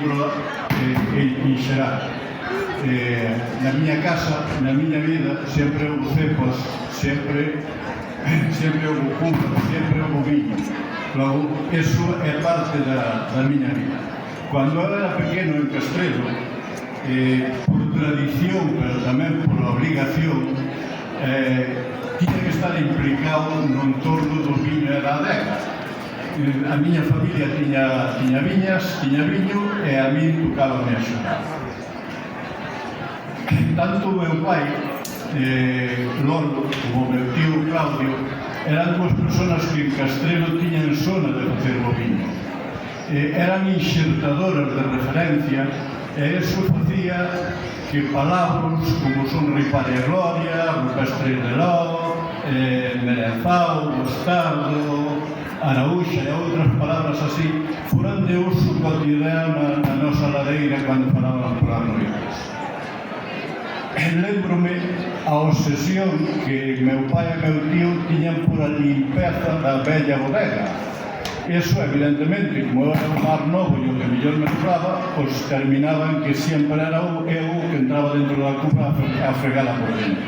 agrícola en xeral. Na miña casa, na miña vida, sempre houve cepas, sempre houve cumpas, sempre houve viño. Logo, eso é parte da miña vida. Cando eu era pequeno en Castredo, por tradición, pero tamén por obligación, tiña que estar implicado no entorno do viño e da adega. A miña familia tiña viñas, tiña viño, e a mí tocaba-me axudar. Tanto o meu pai, Lolo, como o meu tío Claudio, eran dúas persoas que en Castredo tiñan sona de facer o viño. Eran inxertadoras de referencia, e iso facía que palabras como son Riparia Gloria, Rupestre de Ló, Merenzao, Mostardo, Araúxa e outras palabras así foran de uso cotidiano na nosa ladeira cando falábamos polas noites. Lembro-me a obsesión que meu pai e meu tío tiñan por a limpeza da bella bodega. Eso, evidentemente, como era o mar novo e o que mellor me sobraba, pois terminaban que sempre era eu que entraba dentro da cuba a fregala por dentro.